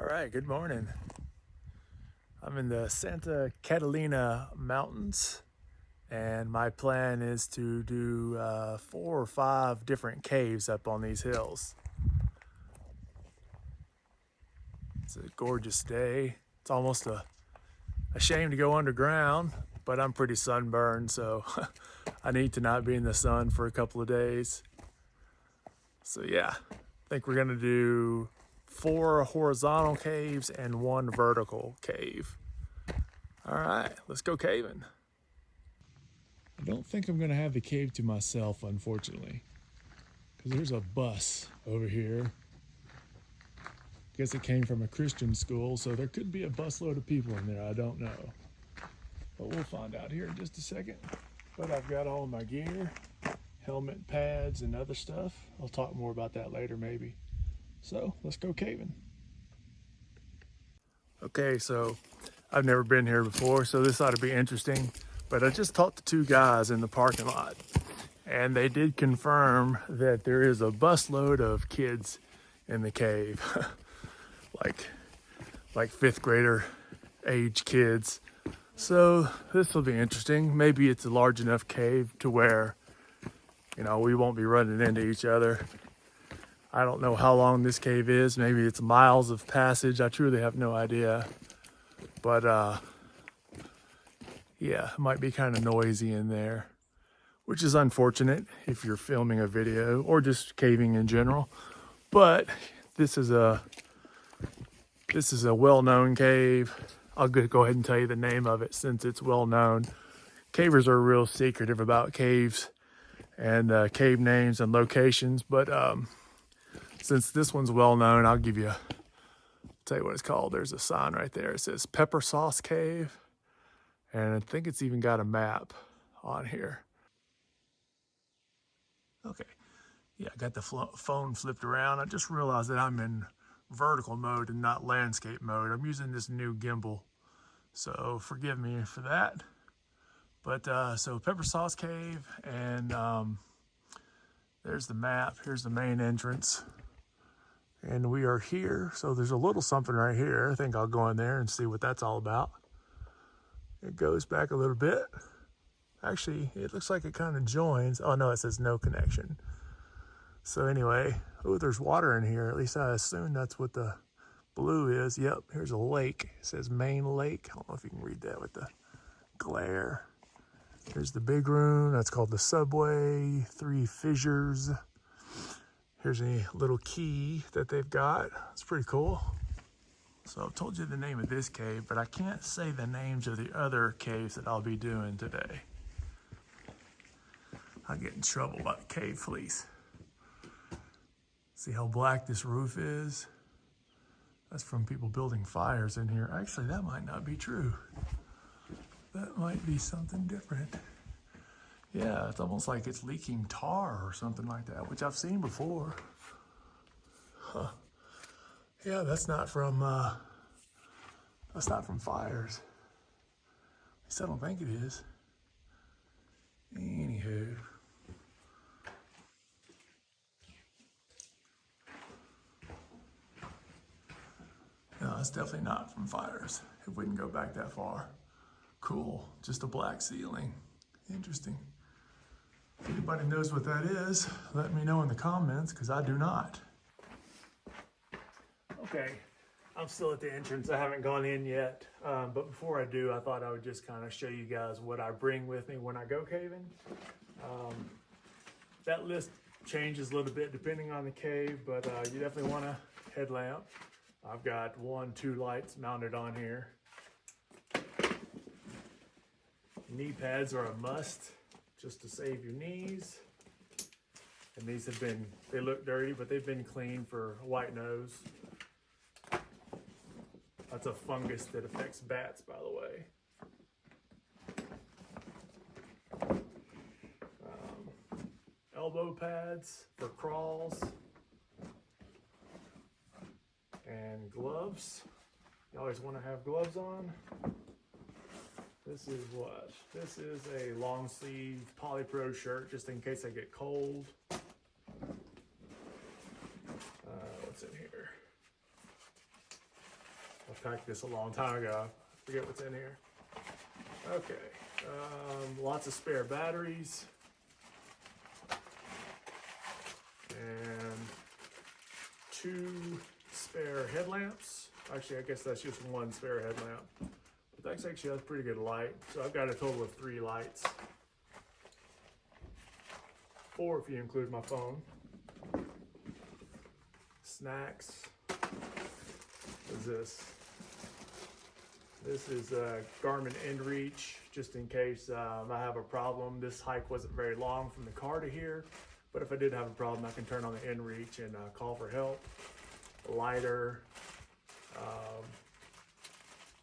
right, good morning. I'm in the Santa Catalina Mountains, and my plan is to do 4 or 5 different caves up on these hills. It's a gorgeous day. It's almost a shame to go underground, but I'm pretty sunburned, so I need to not be in the sun for a couple of days. So yeah, I think we're gonna do 4 horizontal caves and 1 vertical cave. All right, let's go caving. I don't think I'm gonna have the cave to myself, unfortunately, because there's a bus over here. Guess it came from a Christian school, so there could be a busload of people in there, I don't know. But we'll find out here in just a second. But I've got all my gear, helmet, pads, and other stuff. I'll talk more about that later maybe. So let's go caving. Okay, so I've never been here before, so this ought to be interesting. But I just talked to 2 guys in the parking lot, and they did confirm that there is a busload of kids in the cave. like 5th grader age kids. So this will be interesting. Maybe it's a large enough cave to where, we won't be running into each other. I don't know how long this cave is. Maybe it's miles of passage. I truly have no idea. But yeah, it might be kind of noisy in there, which is unfortunate if you're filming a video or just caving in general. But this is a well-known cave. I'll go ahead and tell you the name of it since it's well-known. Cavers are real secretive about caves and cave names and locations, but since this one's well-known, I'll tell you what it's called. There's a sign right there. It says Pepper Sauce Cave, and I think it's even got a map on here. Okay, yeah, I got the phone flipped around. I just realized that I'm in vertical mode and not landscape mode. I'm using this new gimbal, so forgive me for that. But so Pepper Sauce Cave, and there's the map. Here's the main entrance, and we are here. So there's a little something right here. I think I'll go in there and see what that's all about. It goes back a little bit. Actually, it looks like it kind of joins. Oh no, it says no connection. So anyway, oh, there's water in here. At least I assume that's what the blue is. Yep, here's a lake. It says Main Lake. I don't know if you can read that with the glare. Here's the big room. That's called the subway. 3 fissures. Here's a little key that they've got. It's pretty cool. So I've told you the name of this cave, but I can't say the names of the other caves that I'll be doing today. I'll get in trouble by the cave police. See how black this roof is? That's from people building fires in here. Actually, that might not be true. That might be something different. Yeah, it's almost like it's leaking tar or something like that, which I've seen before. Huh. Yeah, that's not from fires. At least I don't think it is. Anywho. No, it's definitely not from fires, if we can go back that far. Cool, just a black ceiling. Interesting. If anybody knows what that is, let me know in the comments, because I do not. Okay, I'm still at the entrance. I haven't gone in yet, but before I do, I thought I would just kind of show you guys what I bring with me when I go caving. That list changes a little bit depending on the cave, but you definitely want a headlamp. I've got 2 lights mounted on here. Knee pads are a must, just to save your knees. And these they look dirty, but they've been cleaned for white nose. That's a fungus that affects bats, by the way. Elbow pads for crawls. And gloves. You always want to have gloves on. This is what? This is a long sleeve polypro shirt just in case I get cold. What's in here? packed this a long time ago. I forget what's in here. Okay, lots of spare batteries. And 2 spare headlamps. Actually, I guess that's just 1 spare headlamp. But that's actually a pretty good light. So I've got a total of 3 lights. 4 if you include my phone. Snacks. What is this? This is a Garmin InReach, just in case I have a problem. This hike wasn't very long from the car to here, but if I did have a problem, I can turn on the InReach and call for help. A lighter.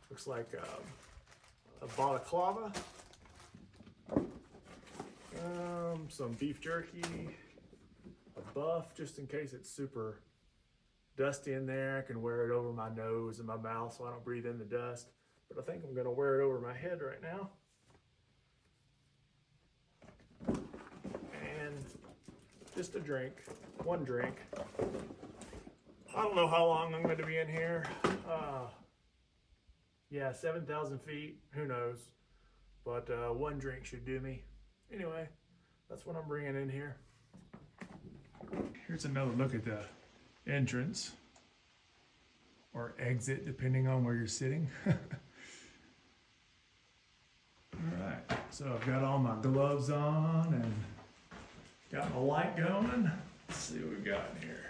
Looks like a balaclava. Some beef jerky. A buff, just in case it's super dusty in there. I can wear it over my nose and my mouth so I don't breathe in the dust. But I think I'm gonna wear it over my head right now. And just a drink, 1 drink. I don't know how long I'm going to be in here. Yeah, 7,000 feet, who knows? But 1 drink should do me. Anyway, that's what I'm bringing in here. Here's another look at the entrance or exit, depending on where you're sitting. All right, so I've got all my gloves on and got my light going. Let's see what we got in here.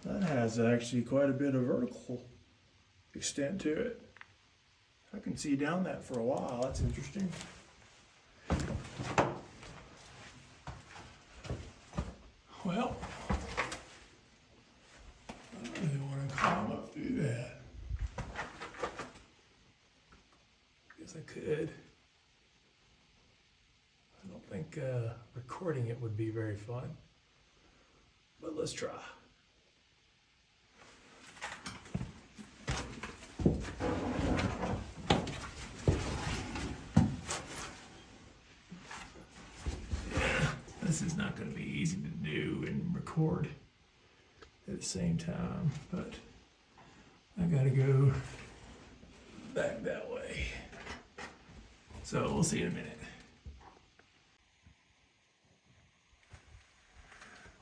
That has actually quite a bit of vertical extent to it. I can see down that for a while. That's interesting. Well, I don't really want to climb up through that. Guess I could. I don't think recording it would be very fun, but let's try. This is not going to be easy to do and record at the same time, but I got to go back that way. So we'll see in a minute.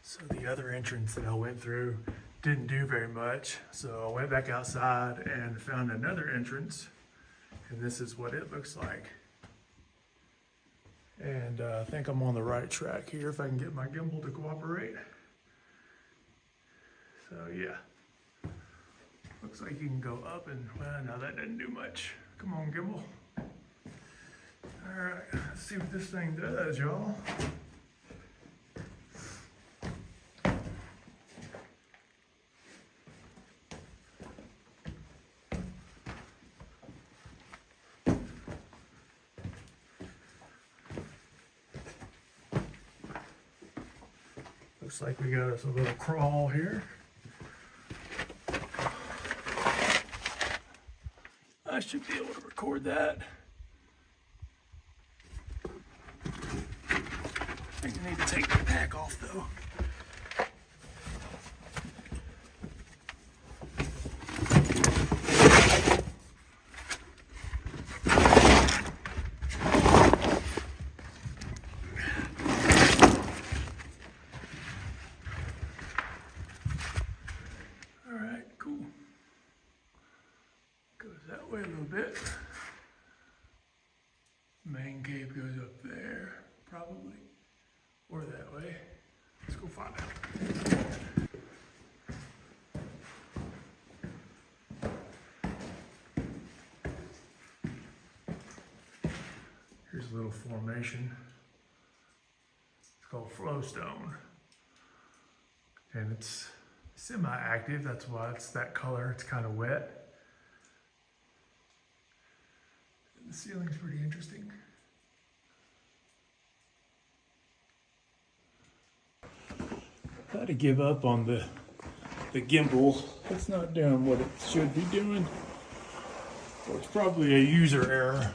So the other entrance that I went through didn't do very much. So I went back outside and found another entrance, and this is what it looks like. And I think I'm on the right track here if I can get my gimbal to cooperate. So yeah, looks like you can go up and, well, no, that didn't do much. Come on, gimbal. All right, let's see what this thing does, y'all. Looks like we got us a little crawl here. I should be able to record that. I think I need to take the pack off though. That way a little bit. Main cave goes up there, probably, or that way. Let's go find out. Here's a little formation. It's called flowstone, and it's semi-active. That's why it's that color. It's kind of wet. The ceiling's pretty interesting. I had to give up on the gimbal. It's not doing what it should be doing. So it's probably a user error.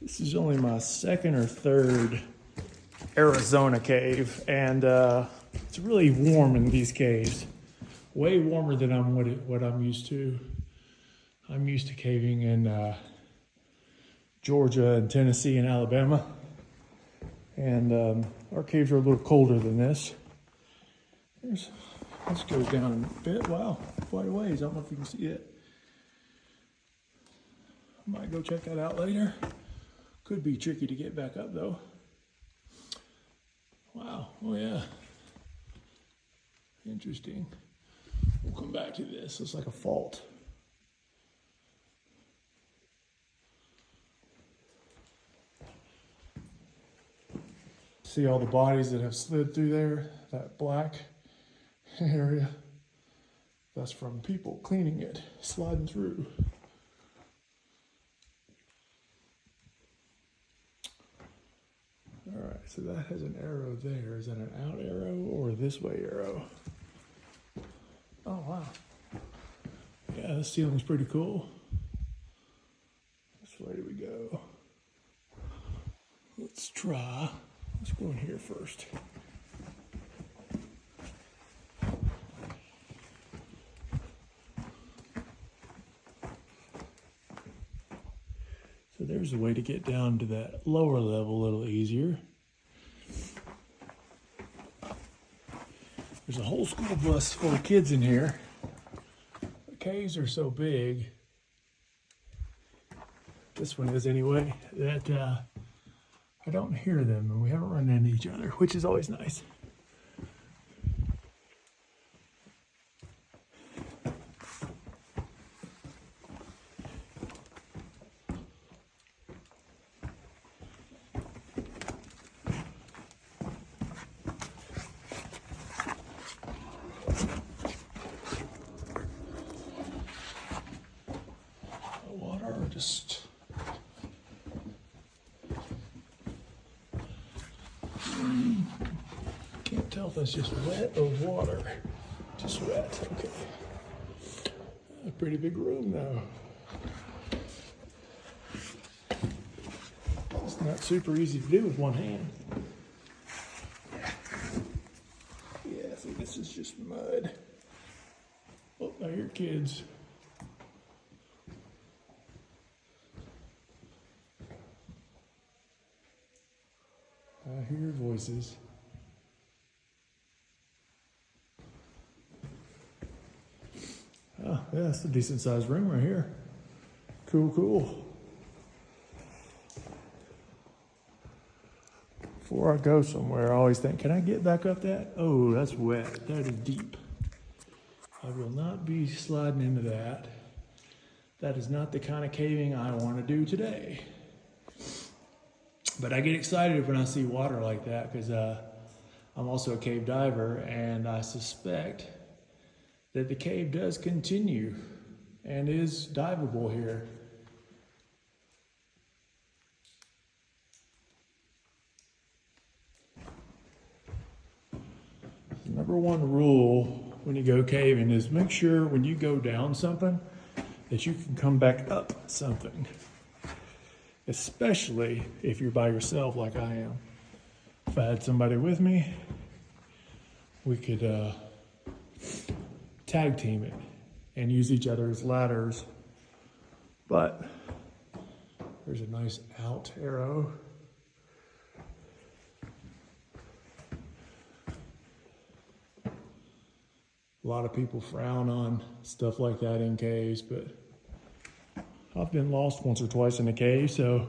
This is only my second or third Arizona cave, and it's really warm in these caves. Way warmer than what I'm used to. I'm used to caving in Georgia and Tennessee and Alabama, and our caves are a little colder than this. This goes down a bit. Wow, quite a ways. I don't know if you can see it. I might go check that out later. Could be tricky to get back up though. Wow, oh yeah. Interesting. We'll come back to this. It's like a fault. See all the bodies that have slid through there? That black area? That's from people cleaning it, sliding through. All right, so that has an arrow there. Is that an out arrow or this way arrow? Oh, wow. Yeah, this ceiling's pretty cool. Which way do we go? Let's try. Let's go in here first. So there's a way to get down to that lower level a little easier. There's a whole school bus full of kids in here. The caves are so big, this one is anyway, that I don't hear them, and we haven't run into each other, which is always nice. Just can't tell if that's just wet or water. Just wet, okay. A pretty big room though. It's not super easy to do with one hand. Yeah, see, this is just mud. Oh, I hear kids. I hear voices. Oh, yeah, that's a decent sized room right here. Cool, cool. Before I go somewhere, I always think, can I get back up that? Oh, that's wet. That is deep. I will not be sliding into that. That is not the kind of caving I want to do today. But I get excited when I see water like that because I'm also a cave diver, and I suspect that the cave does continue and is diveable here. The number one rule when you go caving is make sure when you go down something that you can come back up something. Especially if you're by yourself like I am. If I had somebody with me, we could tag team it and use each other as ladders. But there's a nice out arrow. A lot of people frown on stuff like that in caves, but I've been lost once or twice in a cave, so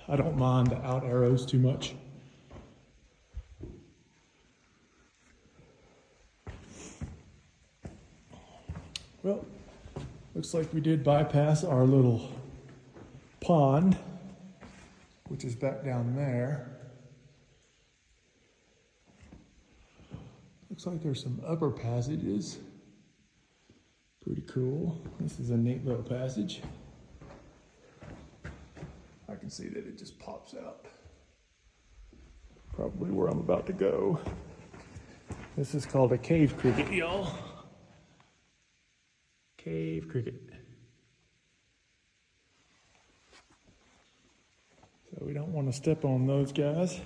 I don't mind the out arrows too much. Well, looks like we did bypass our little pond, which is back down there. Looks like there's some upper passages. Pretty cool. This is a neat little passage. I can see that it just pops out. Probably where I'm about to go. This is called a cave cricket, y'all. Cave cricket. we don't want to step on those guys.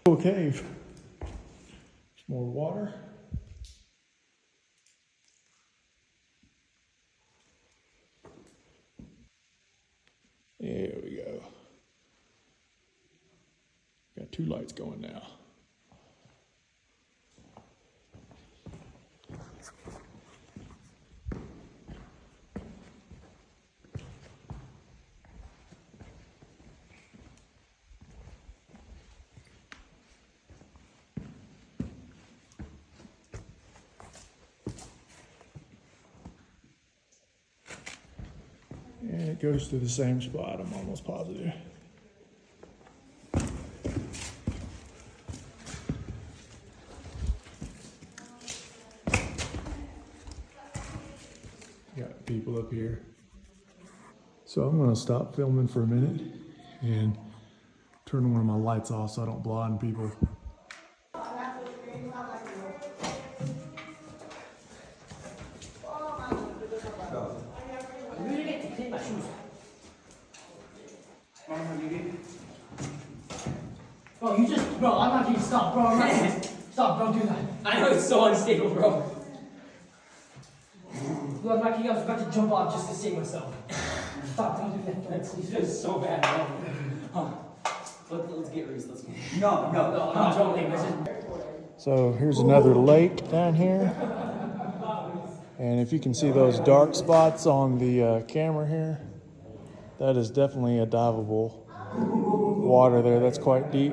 Cool cave. There's more water. There we go. Got 2 lights going now. And it goes to the same spot, I'm almost positive. Got people up here. So I'm gonna stop filming for a minute and turn one of my lights off so I don't blind people. Bro, you just, bro, I'm not gonna stop, bro, I'm not gonna stop, don't do that. I know it's so unstable, bro. Look, Mikey, I was about to jump off just to save myself. Stop, don't do that. That's just so bad, bro. Let's get Reese, let's get No, I'm not joking, this is... So here's another lake down here. And if you can see those dark spots on the camera here, that is definitely a diveable water there. That's quite deep.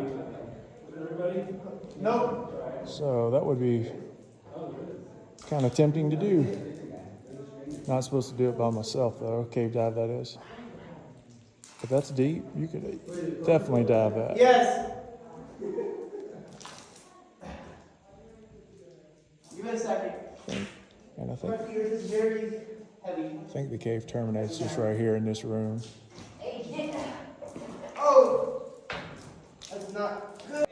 Nope. So that would be kind of tempting to do. Not supposed to do it by myself though, cave dive that is. But that's deep, you could definitely dive that. Yes. Give it a second. And I Right here is very heavy. think the cave terminates just right here in this room. Oh! That's not good.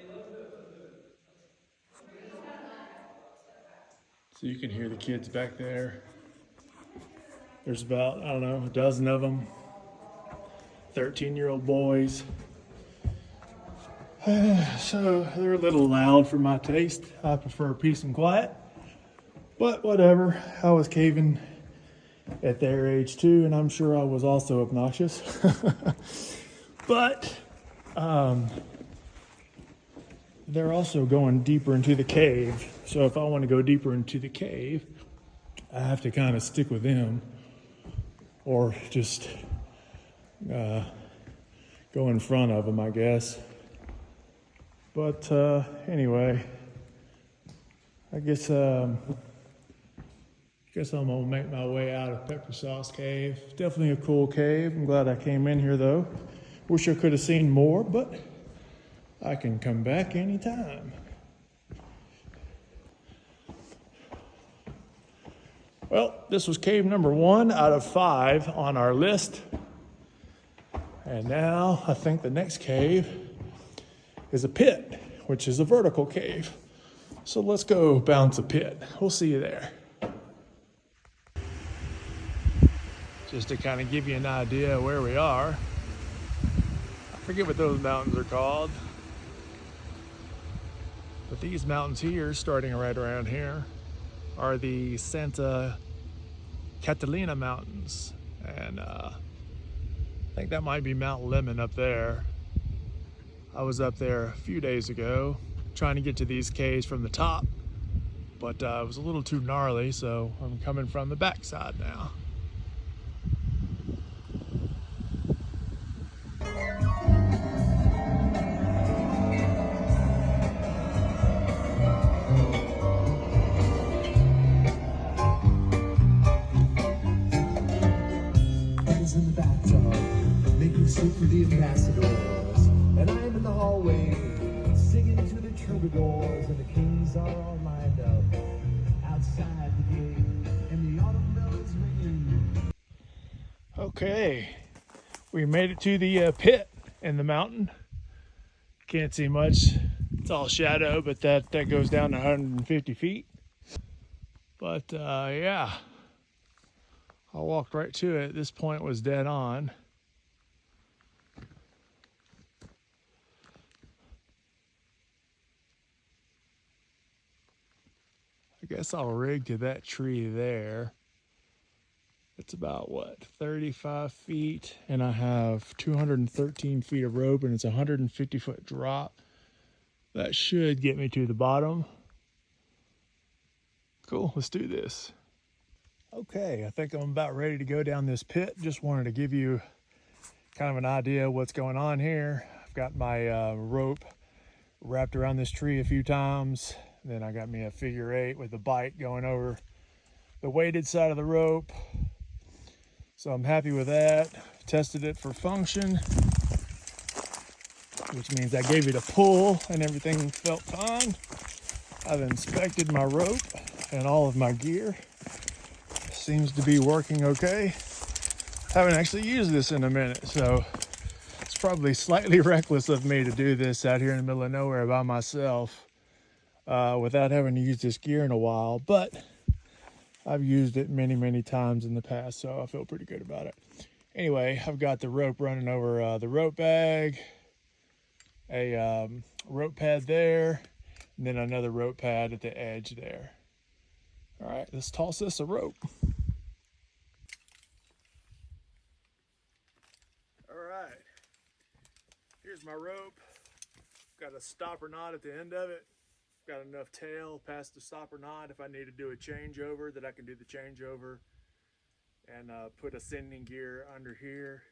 So you can hear the kids back there. There's about, I don't know, a dozen of them. 13-year-old boys. So they're a little loud for my taste. I prefer peace and quiet. But whatever, I was caving at their age too, and I'm sure I was also obnoxious. But they're also going deeper into the cave. So if I want to go deeper into the cave, I have to kind of stick with them or just go in front of them, I guess. But anyway, I guess I'm gonna make my way out of Pepper Sauce Cave. Definitely a cool cave. I'm glad I came in here though. Wish I could have seen more, but I can come back anytime. Well, this was cave number 1 out of 5 on our list. And now I think the next cave is a pit, which is a vertical cave. So let's go bounce a pit. We'll see you there. Just to kind of give you an idea of where we are. I forget what those mountains are called. But these mountains here, starting right around here, are the Santa Catalina Mountains. And I think that might be Mount Lemon up there. I was up there a few days ago trying to get to these caves from the top, but it was a little too gnarly, so I'm coming from the backside now. In the bathtub, making soup for the ambassadors, and I'm in the hallway, singing to the troubadours, and the kings are all lined up outside the gate, and the autumn bell is ringing. Okay, we made it to the pit in the mountain. Can't see much, it's all shadow, but that goes down to 150 feet. But yeah. I walked right to it. This point was dead on. guess I'll rig to that tree there. It's about what, 35 feet, and I have 213 feet of rope, and it's a 150-foot drop. That should get me to the bottom. Cool, let's do this. Okay, I think I'm about ready to go down this pit. Just wanted to give you kind of an idea of what's going on here. I've got my rope wrapped around this tree a few times. Then I got me a figure 8 with the bight going over the weighted side of the rope. So I'm happy with that. Tested it for function, which means I gave it a pull and everything felt fine. I've inspected my rope and all of my gear. Seems to be working okay. Haven't actually used this in a minute, so it's probably slightly reckless of me to do this out here in the middle of nowhere by myself without having to use this gear in a while, but I've used it many times in the past, so I feel pretty good about it. Anyway, I've got the rope running over the rope bag, a rope pad there, and then another rope pad at the edge there. All right, let's toss this a rope. All right, here's my rope. Got a stopper knot at the end of it. Got enough tail past the stopper knot if I need to do a changeover, that I can do the changeover and put a sending gear under here.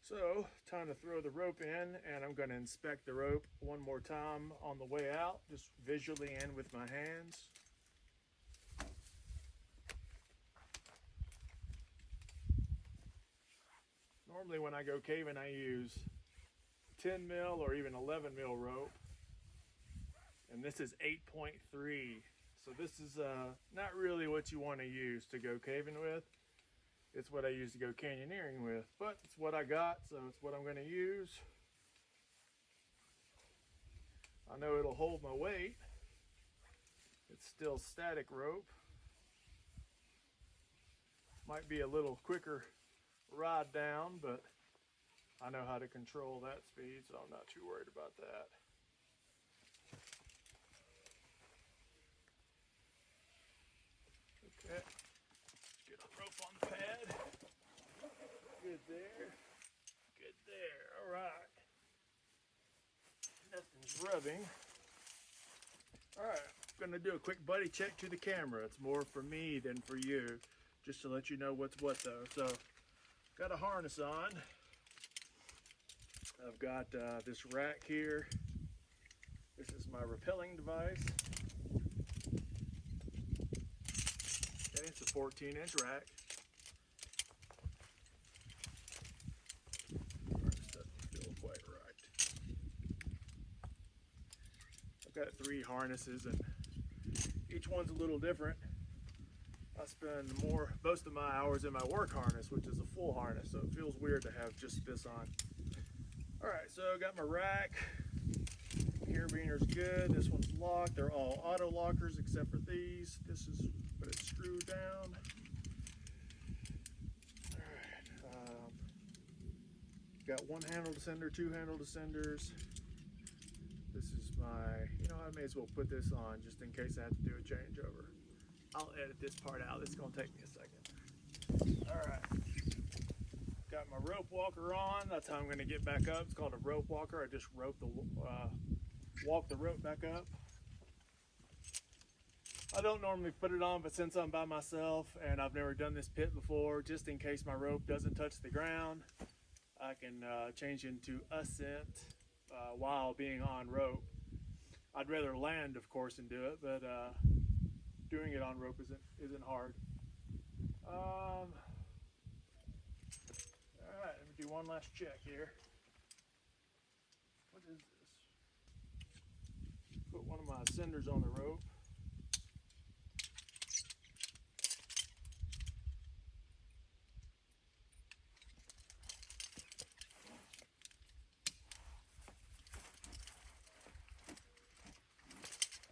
So time to throw the rope in, and I'm going to inspect the rope one more time on the way out, just visually and with my hands. Normally when I go caving, I use 10 mil or even 11 mil rope. And this is 8.3. So this is not really what you want to use to go caving with. It's what I use to go canyoneering with, but it's what I got, so it's what I'm going to use. I know it'll hold my weight. It's still static rope. Might be a little quicker ride down, but I know how to control that speed, so I'm not too worried about that. Okay, let's get a rope on the pad. Good there. Good there. All right. Nothing's rubbing. All right, I'm gonna do a quick buddy check to the camera. It's more for me than for you, just to let you know what's what though. So, got a harness on. I've got this rack here. This is my rappelling device. Okay, it's a 14-inch rack. This doesn't feel quite right. I've got 3 harnesses, and each one's a little different. I spend most of my hours in my work harness, which is a full harness, so it feels weird to have just this on. All right, so I got my rack. Carabiner's good. This one's locked. They're all auto lockers except for these. This is what it's screwed down. All right. Got 1 handle descender, 2 handle descenders. This is my, I may as well put this on just in case I have to do a changeover. I'll edit this part out. It's gonna take me a second. All right. Got my rope walker on. That's how I'm gonna get back up. It's called a rope walker. I just walk the rope back up. I don't normally put it on, but since I'm by myself and I've never done this pit before, just in case my rope doesn't touch the ground, I can change into ascent while being on rope. I'd rather land, of course, and do it, but doing it on rope isn't hard. All right, let me do one last check here. What is this? Put one of my ascenders on the rope.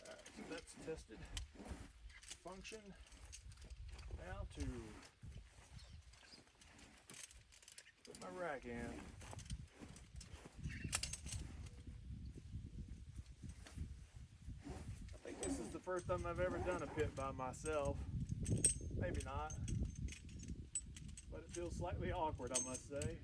Alright, so that's tested. Function. Now to put my rack in. first time I've ever done a pit by myself. Maybe not. But it feels slightly awkward, I must say.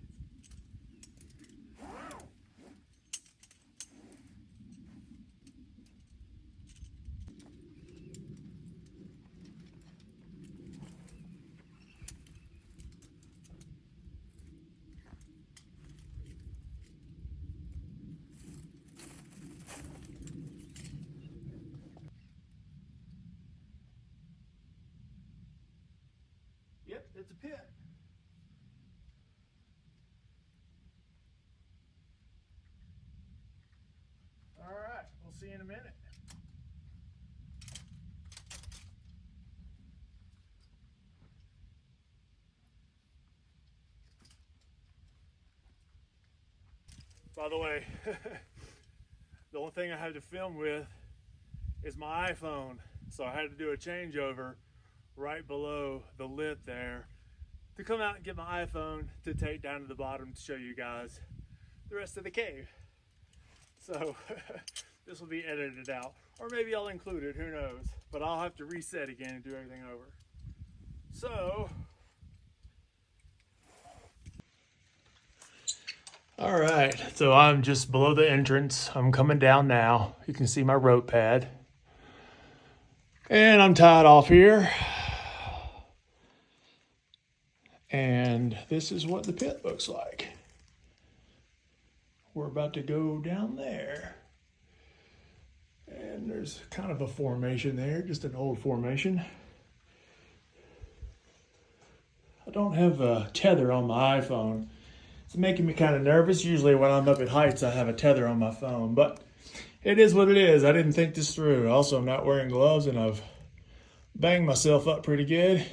Yep, it's a pit. All right, we'll see you in a minute. By the way, the only thing I had to film with is my iPhone. So I had to do a changeover right below the lip there to come out and get my iPhone to take down to the bottom to show you guys the rest of the cave. So this will be edited out, or maybe I'll include it, who knows, but I'll have to reset again and do everything over. So all right, so I'm just below the entrance. I'm coming down now. You can see my rope pad. And I'm tied off here. And this is what the pit looks like. We're about to go down there. And there's kind of a formation there, just an old formation. I don't have a tether on my iPhone. It's making me kind of nervous. Usually when I'm up at heights, I have a tether on my phone, but it is what it is. I didn't think this through. Also, I'm not wearing gloves and I've banged myself up pretty good.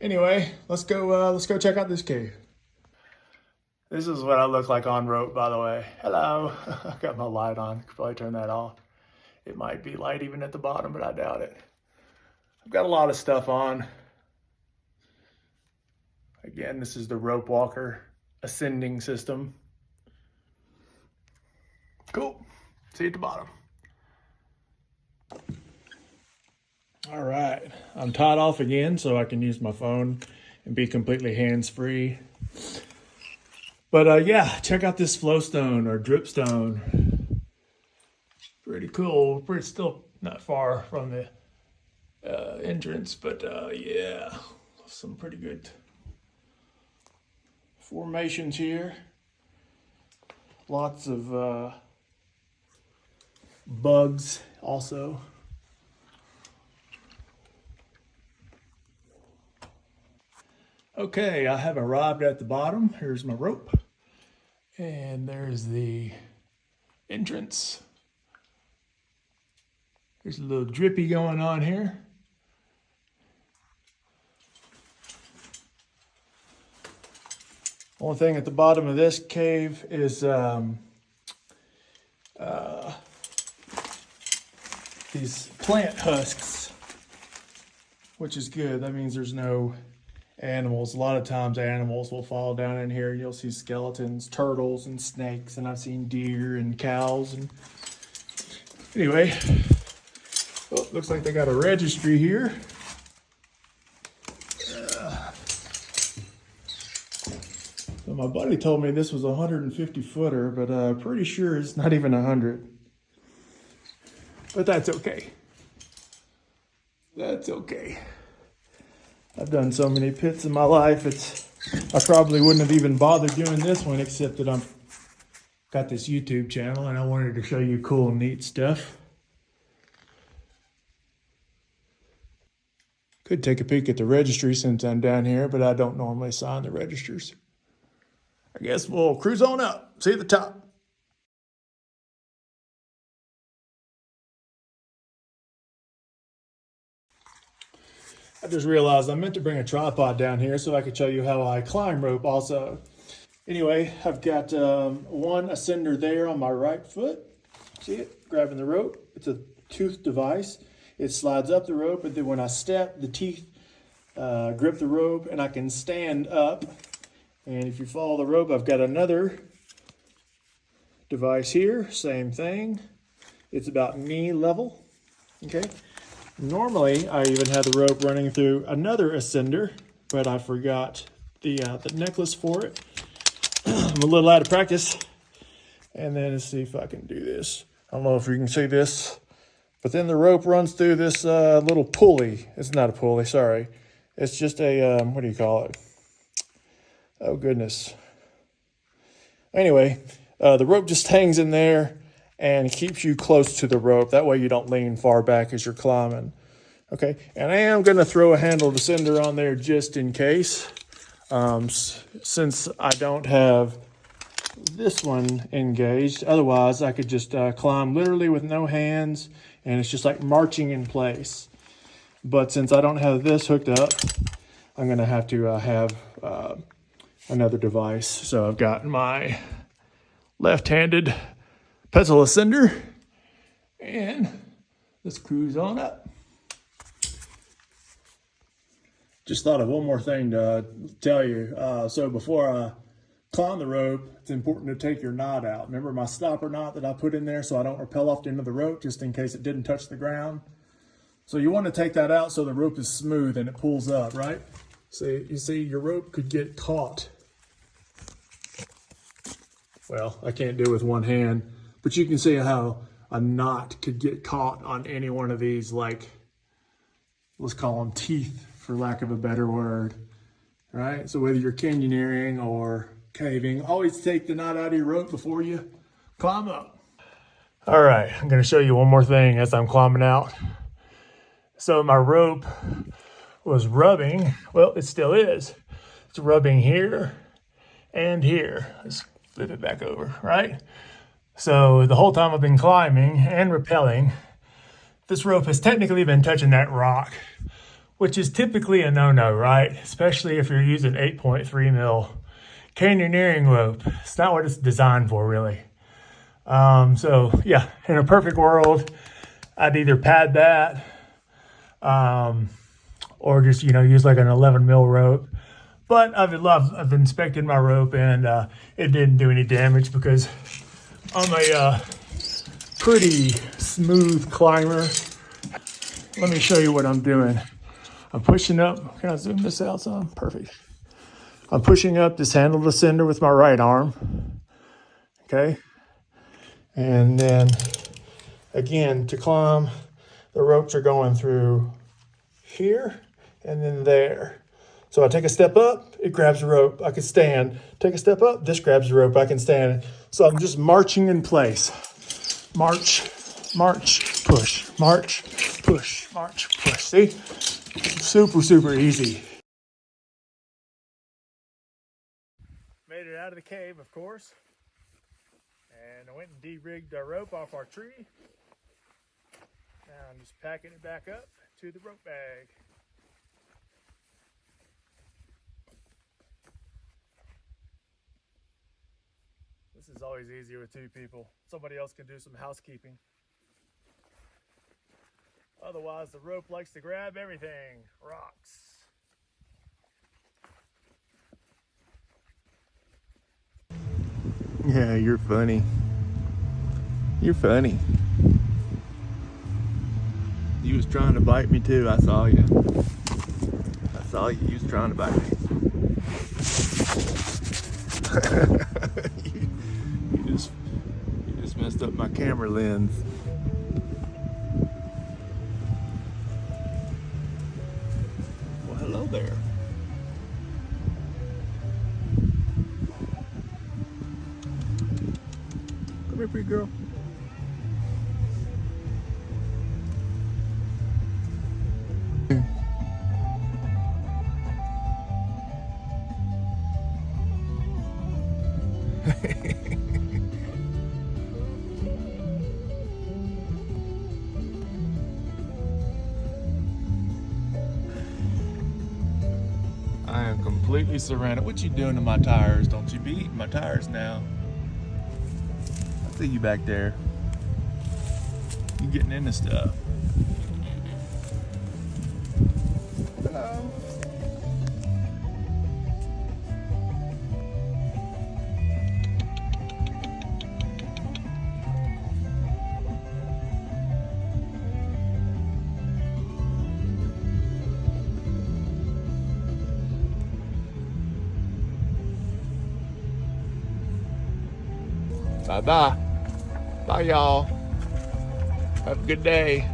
Anyway, let's go check out this cave. This is what I look like on rope, by the way. Hello. I got my light on. Could probably turn that off. It might be light even at the bottom, but I doubt it. I've got a lot of stuff on. Again, this is the rope walker ascending system. Cool. See you at the bottom. All right, I'm tied off again so I can use my phone and be completely hands-free. But yeah, check out this flowstone or dripstone. Pretty cool. We're still not far from the entrance, but yeah, some pretty good formations here. Lots of bugs also. Okay, I have arrived at the bottom. Here's my rope. And there's the entrance. There's a little drippy going on here. Only thing at the bottom of this cave is these plant husks, which is good. That means there's no animals. A lot of times animals will fall down in here. You'll see skeletons, turtles, and snakes, and I've seen deer and cows. And anyway, oh, looks like they got a registry here. So my buddy told me this was a 150 footer, but I'm pretty sure it's not even 100. But that's okay. That's okay. I've done so many pits in my life, I probably wouldn't have even bothered doing this one, except that I've got this YouTube channel and I wanted to show you cool, neat stuff. Could take a peek at the registry since I'm down here, but I don't normally sign the registers. I guess we'll cruise on up. See you at the top. I just realized I meant to bring a tripod down here so I could show you how I climb rope also. Anyway, I've got one ascender there on my right foot. See it? Grabbing the rope. It's a tooth device. It slides up the rope, and then when I step, the teeth grip the rope, and I can stand up. And if you follow the rope, I've got another device here. Same thing. It's about knee level. Okay. Normally, I even had the rope running through another ascender, but I forgot the necklace for it. I'm a little out of practice. And then let's see if I can do this. I don't know if you can see this, but then the rope runs through this little pulley. It's not a pulley, sorry. It's just a, what do you call it? Oh, goodness. Anyway, the rope just hangs in there and keeps you close to the rope. That way you don't lean far back as you're climbing. Okay, and I am going to throw a handled ascender on there just in case. Since I don't have this one engaged. Otherwise, I could just climb literally with no hands, and it's just like marching in place. But since I don't have this hooked up, I'm going to have have another device. So I've got my left-handed pedal ascender, and let's cruise on up. Just thought of one more thing to tell you. So before I climb the rope, it's important to take your knot out. Remember my stopper knot that I put in there so I don't rappel off the end of the rope just in case it didn't touch the ground? So you want to take that out so the rope is smooth and it pulls up, right? So you see your rope could get caught. Well, I can't do it with one hand, but you can see how a knot could get caught on any one of these, like, let's call them teeth for lack of a better word, right? So whether you're canyoneering or caving, always take the knot out of your rope before you climb up. All right, I'm gonna show you one more thing as I'm climbing out. So my rope was rubbing, well, it still is. It's rubbing here and here. Let's flip it back over, right? So the whole time I've been climbing and rappelling, this rope has technically been touching that rock, which is typically a no-no, right? Especially if you're using 8.3 mil canyoneering rope. It's not what it's designed for, really. So yeah, in a perfect world, I'd either pad that or just, use like an 11 mil rope. But I've inspected my rope, and it didn't do any damage because I'm a pretty smooth climber. Let me show you what I'm doing. I'm pushing up. Can I zoom this out some? Perfect. I'm pushing up this handled ascender with my right arm. Okay. And then again, to climb, the ropes are going through here and then there. So I take a step up, it grabs the rope, I can stand. Take a step up, this grabs the rope, I can stand. So I'm just marching in place. March, march, push, march, push, march, push. See? Super, super easy. Made it out of the cave, of course. And I went and de-rigged our rope off our tree. Now I'm just packing it back up to the rope bag. This is always easier with two people. Somebody else can do some housekeeping. Otherwise, the rope likes to grab everything. Rocks. Yeah, you're funny. You're funny. You was trying to bite me too, I saw you. I saw you, you was trying to bite me. you just messed up my camera lens. Well, hello there. Come here, pretty girl. I am completely surrounded. What you doing to my tires? Don't you be eating my tires now. I see you back there. You getting into stuff. Hello. Bye-bye. Bye, y'all. Have a good day.